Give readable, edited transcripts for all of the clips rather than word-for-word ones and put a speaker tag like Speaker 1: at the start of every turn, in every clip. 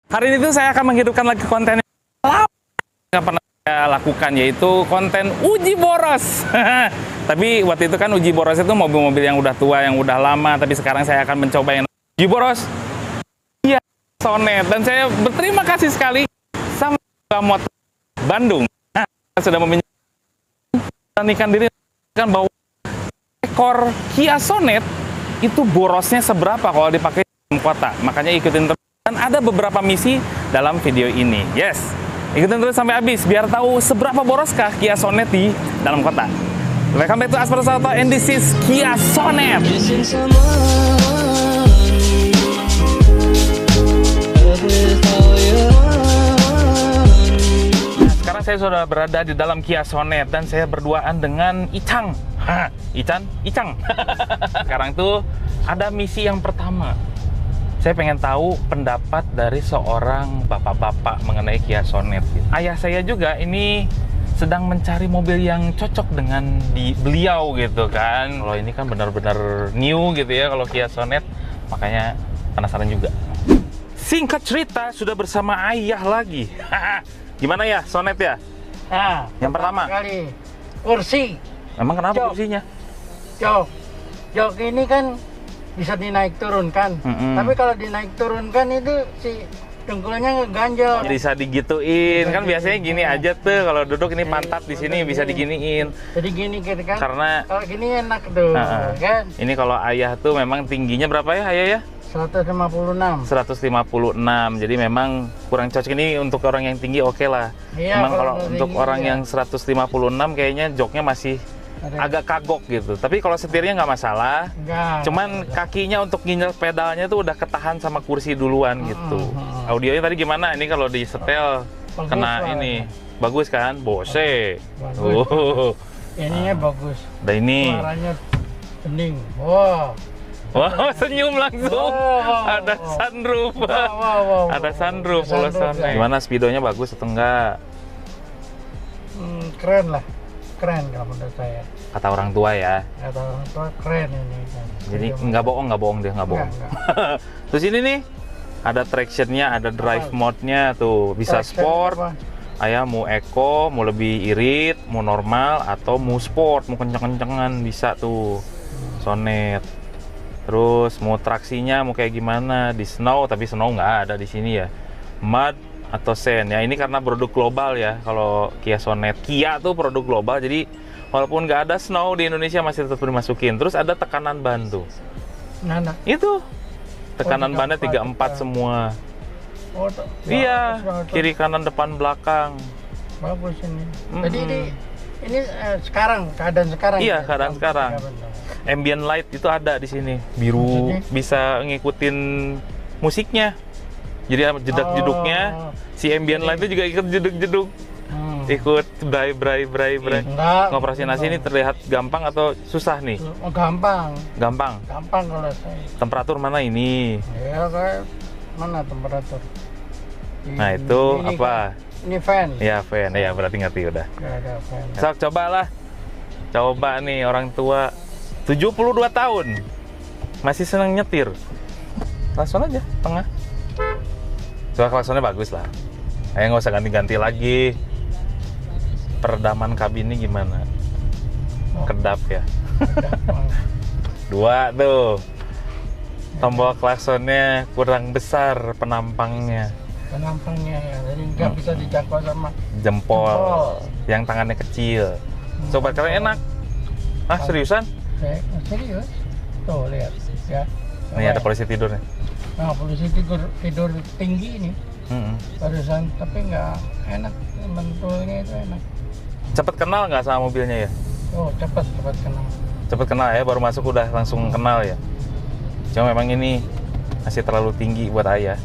Speaker 1: Hari ini tuh saya akan menghidupkan lagi konten yang pernah saya lakukan, yaitu konten uji boros. Tapi waktu itu kan uji boros itu mobil-mobil yang udah tua, yang udah lama. Tapi sekarang saya akan mencoba yang uji boros Kia Sonet. Dan saya berterima kasih sekali sama Motor Bandung. Sudah memberanikan diri kan bahwa ekor Kia Sonet itu borosnya seberapa kalau dipakai di kota. Makanya ikutin terus. Dan ada beberapa misi dalam video ini. Yes, ikutin terus sampai habis biar tahu seberapa boroskah Kia Sonet di dalam kota. Welcome back to Asper Auto and this is Kia Sonet. Nah, sekarang saya sudah berada di dalam Kia Sonet dan saya berduaan dengan Icang. Icang. Sekarang tuh ada misi yang pertama. Saya pengen tahu pendapat dari seorang bapak-bapak mengenai Kia Sonet. Ayah saya juga ini sedang mencari mobil yang cocok dengan beliau gitu kan. Kalau ini kan benar-benar new gitu ya kalau Kia Sonet, makanya penasaran juga. Singkat cerita, sudah bersama ayah lagi. Gimana ya Sonet ya?
Speaker 2: Nah,
Speaker 1: yang pertama
Speaker 2: kali kursi.
Speaker 1: Emang kenapa
Speaker 2: Jok.
Speaker 1: kursinya?
Speaker 2: Jok ini kan bisa dinaik turunkan. Tapi kalau dinaik turunkan itu si dengkulnya ngeganjel.
Speaker 1: Bisa digituin kan, biasanya gini aja tuh kalau duduk, ini pantat di sini bisa diginiin.
Speaker 2: Jadi gini gitu kan.
Speaker 1: Karena
Speaker 2: kalau gini enak tuh, kan.
Speaker 1: Ini kalau ayah tuh memang tingginya berapa ya ayah ya?
Speaker 2: 156.
Speaker 1: 156. Jadi memang kurang cocok, ini untuk orang yang tinggi oke lah.
Speaker 2: Iya,
Speaker 1: Memang kalau
Speaker 2: tinggi,
Speaker 1: untuk orang
Speaker 2: iya.
Speaker 1: yang 156 kayaknya joknya masih agak kagok gitu. Tapi kalau setirnya nggak masalah.
Speaker 2: Enggak.
Speaker 1: Cuman kakinya untuk nginjek pedalnya tuh udah ketahan sama kursi duluan gitu. Audionya tadi gimana? Ini kalau di setel
Speaker 2: Bagus
Speaker 1: kena
Speaker 2: lah.
Speaker 1: ini. Bagus kan? Bose.
Speaker 2: Bagus. Ininya bagus.
Speaker 1: Dan ini.
Speaker 2: Suaranya bening. Wow.
Speaker 1: Wow, senyum langsung.
Speaker 2: Wow.
Speaker 1: Ada sunroof.
Speaker 2: Wow.
Speaker 1: Ada sunroof kalau
Speaker 2: Sunroof,
Speaker 1: Sonet.
Speaker 2: ya.
Speaker 1: Gimana speedonya bagus atau enggak?
Speaker 2: Keren lah. Keren kalau menurut saya.
Speaker 1: Kata orang tua ya.
Speaker 2: Kata orang tua keren ini kan.
Speaker 1: Jadi nggak bohong dia, nggak bohong.
Speaker 2: Enggak.
Speaker 1: Terus ini nih ada tractionnya, ada drive mode-nya tuh, bisa
Speaker 2: Traction
Speaker 1: sport.
Speaker 2: apa?
Speaker 1: Ayah mau eco, mau lebih irit, mau normal, atau mau sport, mau kenceng-kencengan bisa tuh Sonet. Terus mau traksinya mau kayak gimana di snow, tapi snow nggak ada di sini ya. Mud atau sand ya, ini karena produk global ya. Kalau Kia Sonet, Kia tuh produk global, jadi walaupun nggak ada snow di Indonesia masih tetap dimasukin. Terus ada tekanan ban tuh.
Speaker 2: Nah.
Speaker 1: Itu tekanan
Speaker 2: 34
Speaker 1: bannya 34 semua.
Speaker 2: Oh,
Speaker 1: Iya,
Speaker 2: bagus.
Speaker 1: kiri kanan depan belakang.
Speaker 2: Bagus ini. Jadi ini sekarang keadaan sekarang.
Speaker 1: Iya,
Speaker 2: ya?
Speaker 1: keadaan sekarang.
Speaker 2: Iya, benar.
Speaker 1: Ambient light itu ada di sini, biru,
Speaker 2: Maksudnya?
Speaker 1: bisa ngikutin musiknya. Jadi jedak-jeduknya si ambient light itu juga ikut jeduk-jeduk. Ikut bray.
Speaker 2: Enggak.
Speaker 1: Ngoperasinasi ini terlihat gampang atau susah nih?
Speaker 2: Oh, gampang kalau saya.
Speaker 1: Temperatur mana ini?
Speaker 2: Ya kayak mana temperatur?
Speaker 1: Nah, itu
Speaker 2: ini
Speaker 1: apa?
Speaker 2: kan, ini fan.
Speaker 1: Ya fan, ya berarti ngerti udah.
Speaker 2: Nggak ada fan.
Speaker 1: Sok cobalah. Coba nih orang tua 72 tahun masih senang nyetir. Klakson aja tengah. Coba klaksonnya bagus lah. Ayo nggak usah ganti-ganti lagi. Peredaman kabinnya gimana? Kedap ya. Dua tuh. Tombol klaksonnya kurang besar penampangnya.
Speaker 2: Penampangnya ya, jadi nggak bisa dijangkau sama
Speaker 1: Jempol. Yang tangannya kecil. Coba kalian enak. Ah seriusan?
Speaker 2: serius. Tuh lihat ya.
Speaker 1: Nih ada polisi tidurnya.
Speaker 2: Nah, polisi tidur tinggi ini. Barusan, tapi nggak enak, mentulnya itu enak.
Speaker 1: Cepet kenal nggak sama mobilnya ya?
Speaker 2: Oh, cepat kenal.
Speaker 1: Cepet kenal ya, baru masuk udah langsung kenal ya. Cuma memang ini masih terlalu tinggi buat ayah.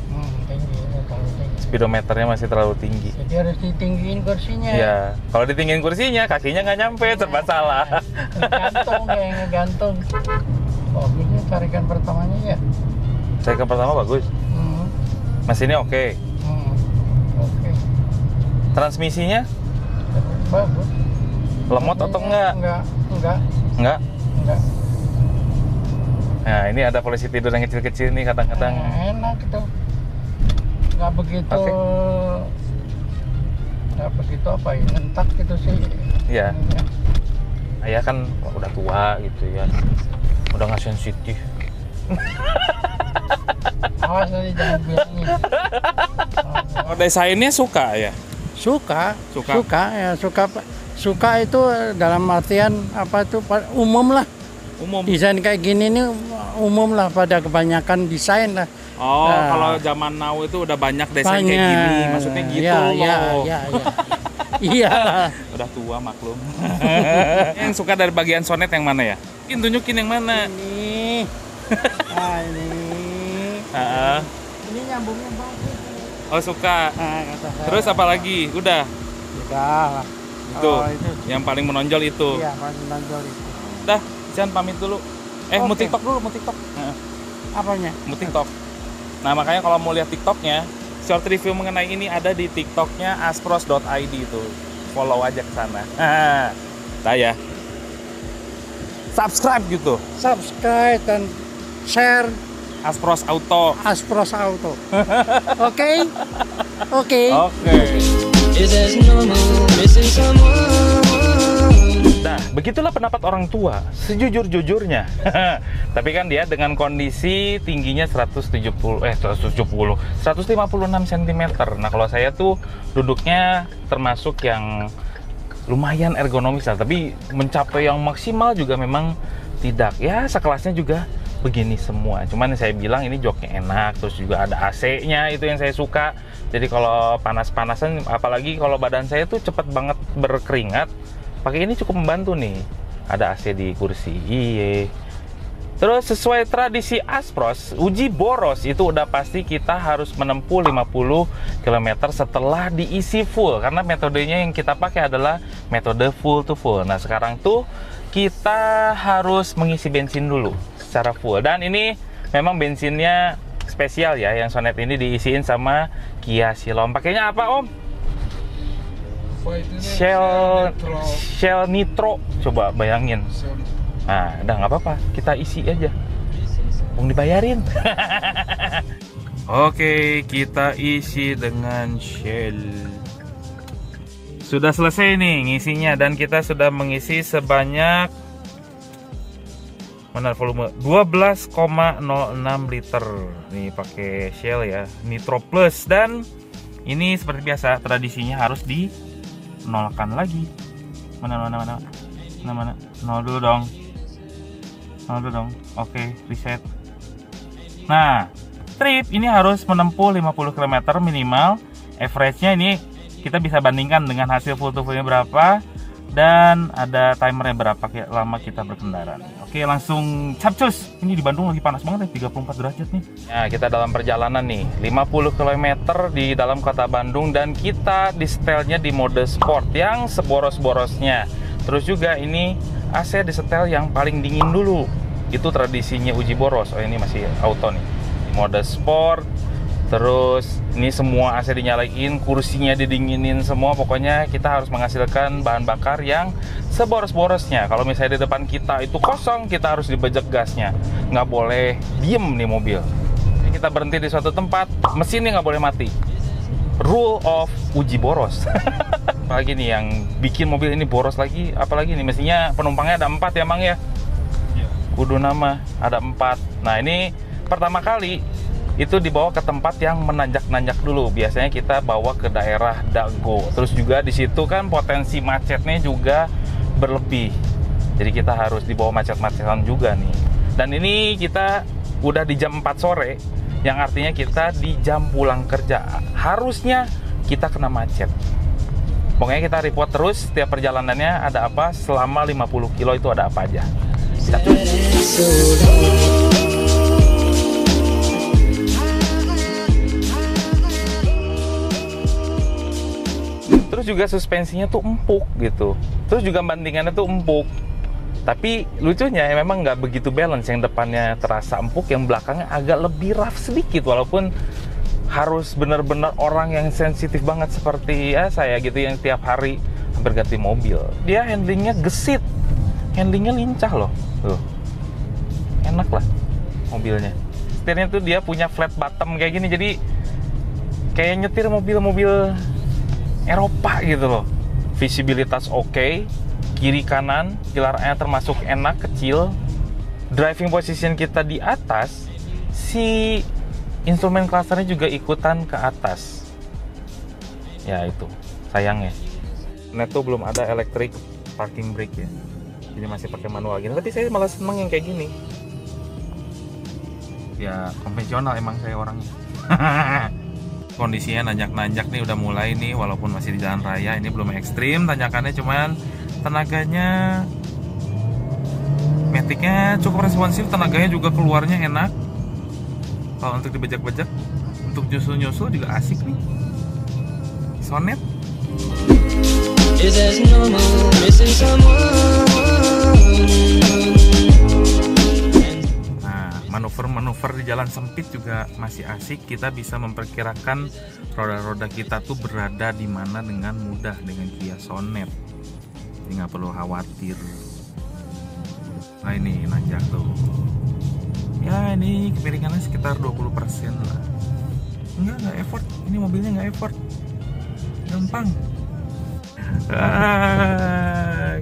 Speaker 2: Tinggi, terlalu tinggi.
Speaker 1: Speedometernya masih terlalu tinggi.
Speaker 2: Jadi harus ditinggiin kursinya.
Speaker 1: Ya, kalau ditinggiin kursinya, kakinya nggak nyampe, serba salah.
Speaker 2: Ngegantung. Bagusnya tarikan pertamanya ya.
Speaker 1: Tarikan pertama bagus. Mesinnya oke.
Speaker 2: Oke.
Speaker 1: Transmisinya
Speaker 2: Bagus.
Speaker 1: lemot atau enggak?
Speaker 2: Enggak.
Speaker 1: Enggak. Nah, ini ada polisi tidur yang kecil-kecil nih kadang-kadang.
Speaker 2: Enak itu. nggak begitu nggak begitu apa ya, entak gitu sih.
Speaker 1: Iya.
Speaker 2: Ya.
Speaker 1: Ayah kan udah tua gitu ya, udah nggak sensitif.
Speaker 2: Awas tadi jangan bilangin.
Speaker 1: Oh, desainnya suka ya?
Speaker 2: Suka
Speaker 1: Suka.
Speaker 2: ya, suka itu dalam artian apa itu umum lah.
Speaker 1: Umum.
Speaker 2: Desain kayak gini nih umum lah, pada kebanyakan desain lah.
Speaker 1: Oh,
Speaker 2: Nah.
Speaker 1: kalau zaman now itu udah banyak desain kayak
Speaker 2: Banyak.
Speaker 1: gini, maksudnya gitu
Speaker 2: Ya,
Speaker 1: loh.
Speaker 2: ya. Iya.
Speaker 1: Udah tua maklum. Yang suka dari bagian sonet yang mana ya? Tunjukin yang mana?
Speaker 2: Ini. Ah, ini.
Speaker 1: Heeh.
Speaker 2: Ini nyambungnya bagus.
Speaker 1: Oh, suka.
Speaker 2: Kata saya.
Speaker 1: Terus apa lagi? Udah.
Speaker 2: Udah.
Speaker 1: Itu.
Speaker 2: Oh, itu.
Speaker 1: Yang paling menonjol itu.
Speaker 2: Iya, paling menonjol itu.
Speaker 1: Dah, Cian pamit dulu. Mau
Speaker 2: Oke.
Speaker 1: TikTok dulu, mau TikTok. Heeh.
Speaker 2: Apanya?
Speaker 1: Mau TikTok. Nah, makanya kalau mau lihat TikToknya, short review mengenai ini ada di TikToknya aspros.id itu. Follow aja ke sana. Nah ya. Subscribe gitu.
Speaker 2: Subscribe dan share
Speaker 1: Aspros Auto.
Speaker 2: Aspros Auto. Oke? Oke.
Speaker 1: Oke. Nah, begitulah pendapat orang tua, sejujur-jujurnya. Tapi kan dia dengan kondisi tingginya 156 cm. Nah, kalau saya tuh duduknya termasuk yang lumayan ergonomis lah, tapi mencapai yang maksimal juga memang tidak. Ya, sekelasnya juga begini semua. Cuman saya bilang ini joknya enak, terus juga ada AC-nya, itu yang saya suka. Jadi kalau panas-panasan, apalagi kalau badan saya tuh cepet banget berkeringat, pakai ini cukup membantu nih. Ada AC di kursi. Iye. Terus sesuai tradisi Aspros, uji boros itu udah pasti kita harus menempuh 50 km setelah diisi full. Karena metodenya yang kita pakai adalah metode full to full. Nah, sekarang tuh kita harus mengisi bensin dulu secara full. Dan ini memang bensinnya spesial ya, yang Sonet ini diisiin sama Kia Silom. Pakainya apa, Om? Shell Nitro. Coba bayangin. Nah, udah nggak apa-apa, kita isi aja. Mau dibayarin. Oke, kita isi dengan Shell. Sudah selesai nih ngisinya, dan kita sudah mengisi sebanyak volume 12,06 liter. Nih pakai Shell ya, Nitro Plus. Dan ini seperti biasa tradisinya harus dinolkan lagi. Mana? Nol dulu dong. Oke, reset. Nah, trip ini harus menempuh 50 km minimal. Average-nya ini kita bisa bandingkan dengan hasil full to full-nya berapa, dan ada timernya berapa lama kita berkendara nih. Oke, langsung capcus. Ini di Bandung lagi panas banget ya, 34 derajat nih. Nah, kita dalam perjalanan nih, 50 km di dalam kota Bandung, dan kita di setelnya di mode sport yang seboros-borosnya. Terus juga ini AC disetel yang paling dingin dulu. Itu tradisinya uji boros. Oh, ini masih auto nih. Mode sport. Terus ini semua AC dinyalain, kursinya didinginin semua. Pokoknya kita harus menghasilkan bahan bakar yang seboros-borosnya. Kalau misalnya di depan kita itu kosong, kita harus dibajak gasnya. Nggak boleh diem nih mobil. Kita berhenti di suatu tempat, mesinnya nggak boleh mati. Rule of uji boros. Apalagi nih yang bikin mobil ini boros lagi, apalagi nih mestinya penumpangnya ada 4 ya, Mang ya? Kudu nama ada 4. Nah, ini pertama kali itu dibawa ke tempat yang menanjak-nanjak dulu. Biasanya kita bawa ke daerah Dago. Terus juga di situ kan potensi macetnya juga berlebih. Jadi kita harus dibawa macet-macetan juga nih. Dan ini kita udah di jam 4 sore, yang artinya kita di jam pulang kerja. Harusnya kita kena macet. Pokoknya kita report terus setiap perjalanannya ada apa, selama 50 kilo itu ada apa aja. Terus juga suspensinya tuh empuk gitu. Terus juga bandingannya tuh empuk. Tapi lucunya ya memang nggak begitu balance. Yang depannya terasa empuk, yang belakangnya agak lebih rough sedikit. Walaupun harus benar-benar orang yang sensitif banget seperti ya saya gitu, yang tiap hari hampir ganti mobil. Dia handlingnya gesit, handlingnya lincah loh. Tuh. Enak lah mobilnya. Setirnya tuh dia punya flat bottom kayak gini, jadi kayak nyetir mobil-mobil Eropa gitu loh. Visibilitas oke, kiri kanan, pilar-nya termasuk enak, kecil. Driving position kita di atas, si instrumen clusternya juga ikutan ke atas. Ya itu, sayangnya. Neto belum ada electric parking brake ya. Jadi masih pakai manual gini. Tapi saya malah seneng yang kayak gini. Ya konvensional emang saya orangnya. Kondisinya nanjak-nanjak nih, udah mulai nih, walaupun masih di jalan raya. Ini belum ekstrim tanjakannya, cuman tenaganya, maticnya cukup responsif, tenaganya juga keluarnya enak. Kalau untuk dibejak-bejak, untuk nyusul-nyusul juga asik nih. Sonet. Manuver di jalan sempit juga masih asik. Kita bisa memperkirakan roda-roda kita tuh berada di mana dengan mudah dengan Kia Sonet. Jadi nggak perlu khawatir. Nah ini nanjak tuh. Ya ini kemiringannya sekitar 20% lah. Nggak effort. Ini mobilnya nggak effort. Gampang.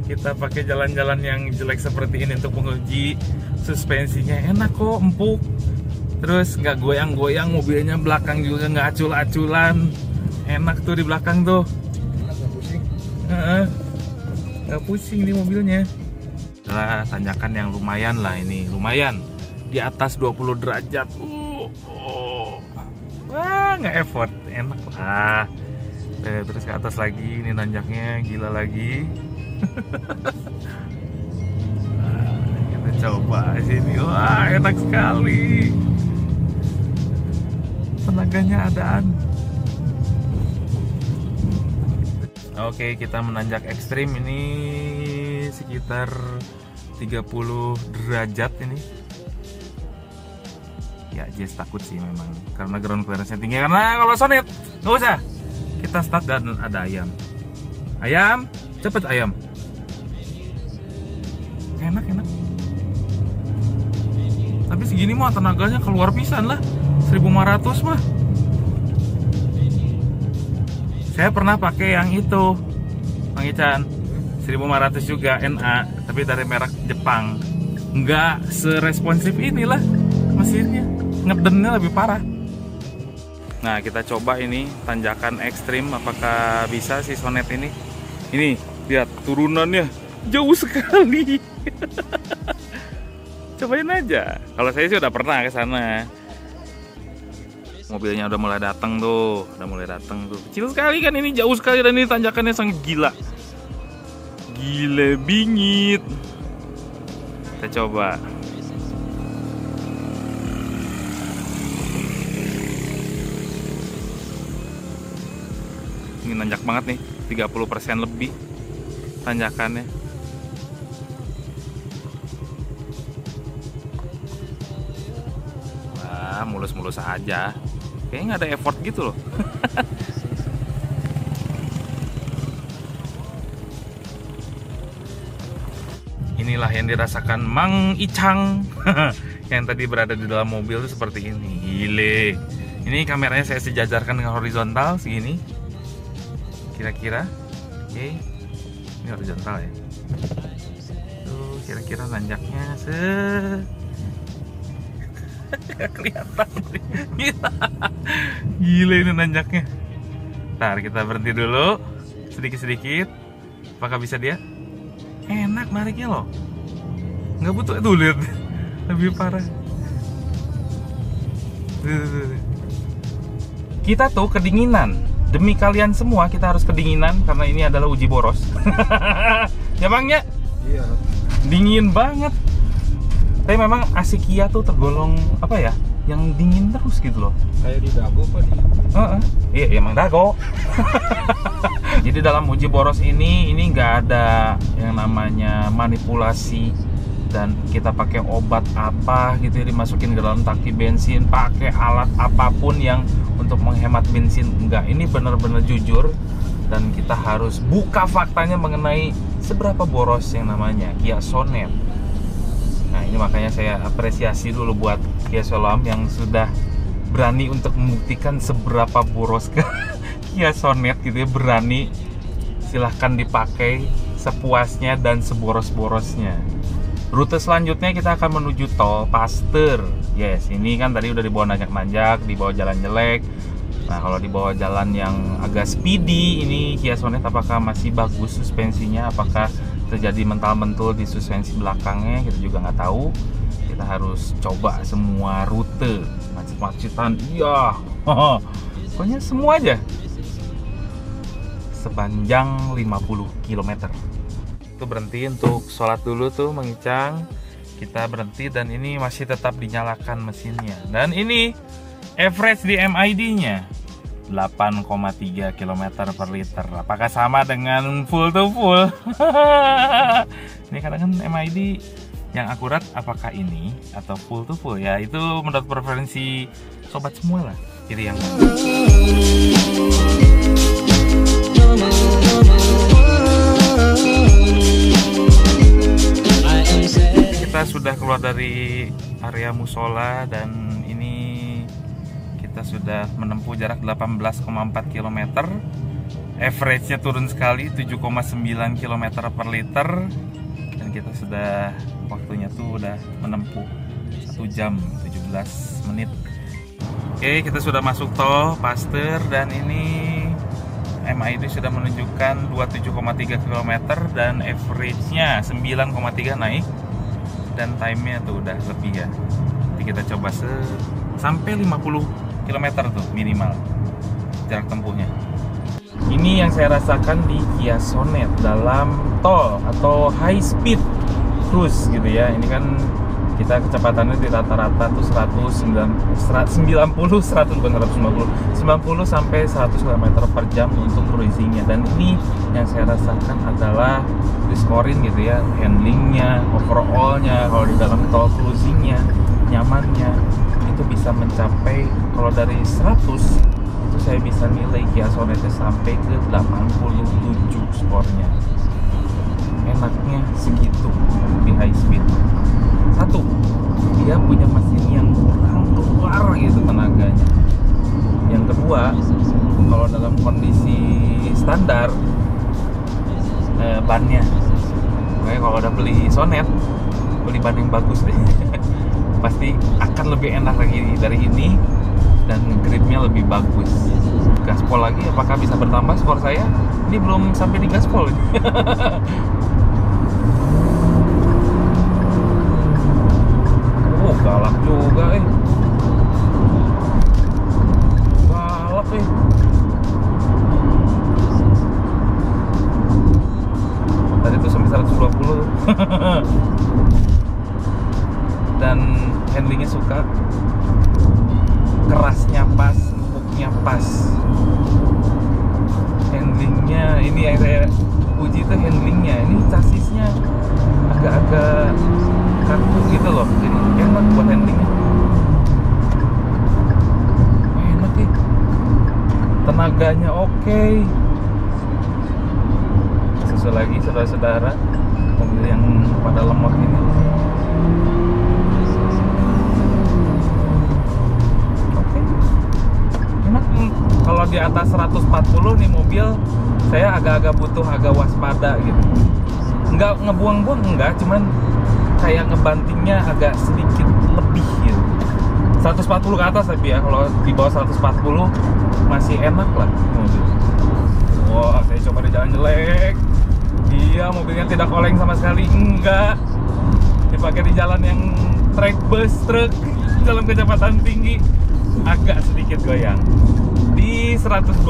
Speaker 1: Kita pakai jalan-jalan yang jelek seperti ini untuk menguji suspensinya. Enak kok, empuk. Terus nggak goyang-goyang, mobilnya belakang juga nggak acul-aculan. Enak tuh di belakang tuh. Nggak pusing. Nggak pusing di mobilnya. Adalah tanjakan yang lumayan lah ini, lumayan. Di atas 20 derajat. Wah, nggak effort, enak lah. Terus ke atas lagi, ini nanjaknya gila lagi. Kita coba sini, wah enak sekali. Tenaganya adaan. Oke, kita menanjak ekstrim ini sekitar 30 derajat ini. Ya, Jess takut sih memang karena ground clearance-nya tinggi. Karena kalau Sonet nggak usah. Kita start dan ada ayam. Ayam, cepet ayam. Enak. Tapi segini mah tenaganya keluar pisan lah. 1500 mah. Saya pernah pakai yang itu, Bang Ican. 1500 juga NA, tapi dari merek Jepang. Nggak seresponsif inilah mesinnya. Ngedennya lebih parah. Nah, kita coba ini tanjakan ekstrim, apakah bisa si Sonet ini. Ini, lihat turunannya jauh sekali. Cobain aja. Kalau saya sih udah pernah ke sana. Mobilnya udah mulai datang tuh, Kecil sekali kan ini, jauh sekali, dan ini tanjakannya sangat gila. Gila bingit. Kita coba. Ini nanjak banget nih, 30% lebih tanjakannya. Wah, mulus-mulus aja. Kayaknya nggak ada effort gitu loh. Inilah yang dirasakan Mang Icang yang tadi berada di dalam mobil itu seperti ini. Gile. Ini kameranya saya sejajarkan dengan horizontal segini. Kira-kira, oke, ini horizontal ya. Tuh, kira-kira nanjaknya nggak kelihatan. Gila ini nanjaknya. Ntar kita berhenti dulu, sedikit-sedikit. Apakah bisa dia? Enak nariknya loh. Nggak butuh, tuh lihat, lebih parah. Kita tuh kedinginan. Demi kalian semua kita harus kedinginan karena ini adalah uji boros. Ya Bang ya? Iya. Dingin banget. Tapi memang AC Kia tuh tergolong apa ya? Yang dingin terus gitu loh.
Speaker 2: Kayak di Dago Pak.
Speaker 1: Iya, emang Dago. Jadi dalam uji boros ini nggak ada yang namanya manipulasi dan kita pakai obat apa gitu ya, dimasukin ke dalam tangki bensin, pakai alat apapun yang untuk menghemat bensin. Enggak, ini benar-benar jujur dan kita harus buka faktanya mengenai seberapa boros yang namanya Kia Sonet. Nah, ini makanya saya apresiasi dulu buat Kia Solam yang sudah berani untuk membuktikan seberapa boros Kia Sonet gitu ya, berani, silahkan dipakai sepuasnya dan seboros-borosnya. Rute selanjutnya kita akan menuju tol Pasteur. Yes, ini kan tadi udah dibawa nanjak-nanjak, dibawa jalan jelek. Nah, kalau dibawa jalan yang agak speedy, ini Kia Sonet apakah masih bagus suspensinya? Apakah terjadi mental-mentul di suspensi belakangnya? Kita juga nggak tahu. Kita harus coba semua rute, macet-macetan, iya, pokoknya semua aja. Sepanjang 50 km. Itu berhenti untuk sholat dulu tuh, mengicang. Kita berhenti dan ini masih tetap dinyalakan mesinnya. Dan ini average di MID-nya 8,3 km per liter. Apakah sama dengan full to full? Ini kadang kan MID yang akurat apakah ini atau full to full ya, itu menurut preferensi sobat semua lah, pilih yang mana. Kita sudah keluar dari area musola dan ini kita sudah menempuh jarak 18,4 km. Average-nya turun sekali 7,9 km per liter. Dan kita sudah, waktunya tuh udah menempuh 1 jam 17 menit. Oke, kita sudah masuk tol Pasteur dan ini MID sudah menunjukkan 27,3 km dan average-nya 9,3 naik. Dan time-nya tuh udah lebih ya. Jadi kita coba sampai 50 km tuh minimal jarak tempuhnya. Ini yang saya rasakan di Kia Sonet dalam tol atau high speed cruise gitu ya. Ini kan kita kecepatannya di rata-rata tuh 90 sampai 100 km per jam untuk cruisingnya. Dan ini yang saya rasakan adalah diskorin gitu ya, handlingnya, overallnya, kalau di dalam tol cruisingnya, nyamannya, itu bisa mencapai, kalau dari 100 itu saya bisa nilai Kia Sonetnya sampai ke 87 skornya. Enaknya segitu di high speed. Satu, dia punya mesin yang kurang keluar gitu tenaganya. Yang kedua, kalau dalam kondisi standar, bannya, makanya kalau udah beli Sonet, beli ban yang bagus deh. Pasti akan lebih enak lagi dari ini dan gripnya lebih bagus. Gaspol lagi, apakah bisa bertambah skor saya? Ini belum sampai di gaspol. Galak juga galak tadi tuh sampai 120 dan handlingnya suka, kerasnya pas, empuknya pas. Handlingnya ini yang saya puji tuh handlingnya. Ini chassisnya agak-agak kaku gitu loh, jadi enak buat handlingnya. Enak ya, tenaganya oke. Susul lagi saudara-saudara mobil yang pada lemot ini. Oke, enak. Kalau di atas 140 nih mobil, saya agak-agak butuh agak waspada gitu. Nggak ngebuang-buang, enggak, cuman kayak ngebantingnya agak sedikit lebih gitu. 140 ke atas tapi ya, kalau di bawah 140 masih enak lah mobil. Wah, saya coba di jalan jelek. Iya, mobilnya tidak oleng sama sekali, enggak. Dipakai di jalan yang track bus truk dalam kecepatan tinggi, agak sedikit goyang. Di 120.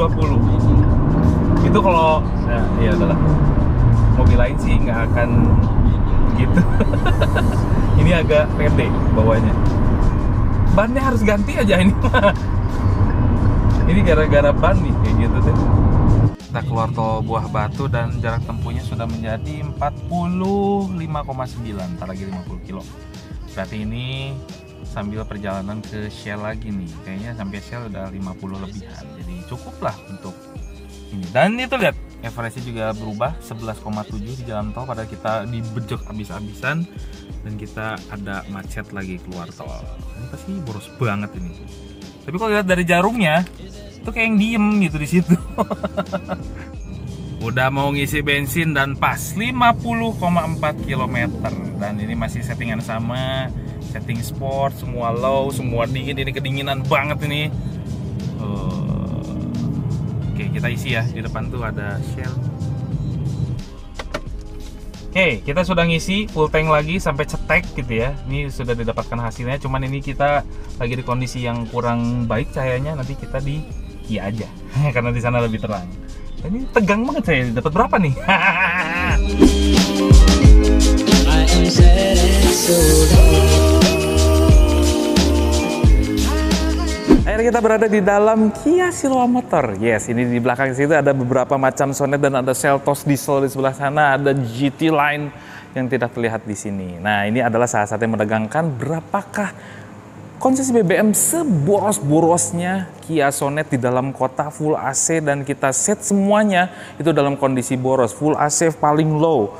Speaker 1: Itu kalau ya adalah mobil lain sih nggak akan begitu. Ini agak pede bawahnya. Bannya harus ganti aja ini. Ini gara-gara ban nih kayak gitu deh. Kita keluar tol Buah Batu dan jarak tempuhnya sudah menjadi 45,9, ntar lagi 50 kilo. Berarti ini sambil perjalanan ke Shell lagi nih. Kayaknya sampai Shell udah 50 lebihan. Jadi cukup lah untuk ini. Dan itu lihat, average-nya juga berubah 11,7 di jalan tol, padahal kita dibejek habis-habisan dan kita ada macet lagi keluar tol. Ini pasti boros banget ini. Tapi kalau lihat dari jarumnya, itu kayak yang diem gitu di situ. Udah mau ngisi bensin dan pas 50,4 km. Dan ini masih settingan sama, setting sport, semua low, semua dingin. Ini kedinginan banget ini. Oke, kita isi ya. Di depan tuh ada Shell. Oke, kita sudah ngisi full tank lagi sampai cetek gitu ya. Ini sudah didapatkan hasilnya. Cuman ini kita lagi di kondisi yang kurang baik cahayanya. Nanti kita di Kia aja, karena di sana lebih terang. Ini tegang banget saya. Dapat berapa nih? Akhirnya kita berada di dalam Kia Siloam Motor. Yes, ini di belakang situ ada beberapa macam Sonet dan ada Seltos diesel di sebelah sana, ada GT Line yang tidak terlihat di sini. Nah, ini adalah salah satu yang menegangkan berapakah konsesi BBM seboros-borosnya Kia Sonet di dalam kota full AC dan kita set semuanya itu dalam kondisi boros. Full AC paling low.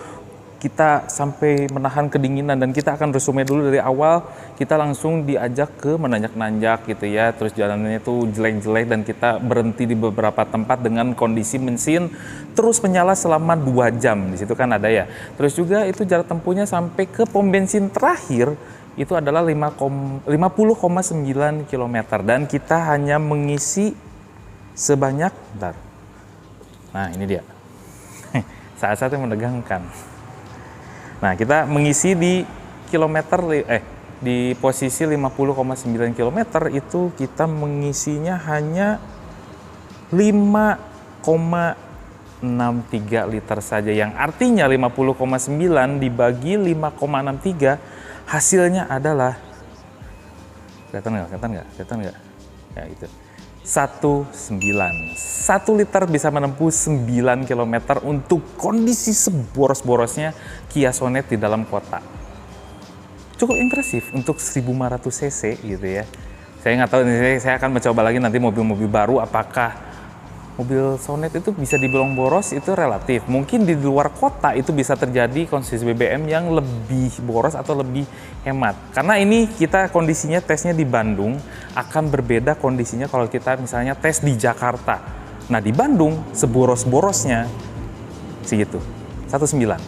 Speaker 1: Kita sampai menahan kedinginan dan kita akan resume dulu dari awal. Kita langsung diajak ke menanjak-nanjak gitu ya. Terus jalanannya itu jelek-jelek dan kita berhenti di beberapa tempat dengan kondisi mesin terus menyala selama 2 jam. Di situ kan ada ya. Terus juga itu jarak tempuhnya sampai ke pom bensin terakhir itu adalah 50,9 km dan kita hanya mengisi sebanyak, bentar. Nah, ini dia. Saat-saat yang menegangkan. Nah, kita mengisi di di posisi 50,9 km itu kita mengisinya hanya 5,63 liter saja, yang artinya 50,9 dibagi 5,63 hasilnya adalah, kelihatan nggak? Ya itu 1,9. 1 liter bisa menempuh 9 km untuk kondisi seboros-borosnya Kia Sonet di dalam kota. Cukup impresif untuk 1.500 cc gitu ya. Saya nggak tahu, saya akan mencoba lagi nanti mobil-mobil baru apakah mobil Sonet itu bisa dibilang boros, itu relatif. Mungkin di luar kota itu bisa terjadi konsumsi BBM yang lebih boros atau lebih hemat. Karena ini kita kondisinya tesnya di Bandung, akan berbeda kondisinya kalau kita misalnya tes di Jakarta. Nah, di Bandung seboros-borosnya segitu, 1,9.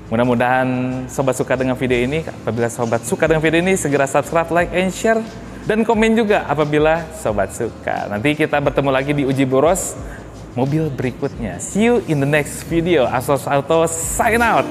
Speaker 1: Mudah-mudahan sobat suka dengan video ini. Apabila sobat suka dengan video ini, segera subscribe, like, and share. Dan komen juga apabila sobat suka. Nanti kita bertemu lagi di uji boros mobil berikutnya. See you in the next video. Asos Auto sign out.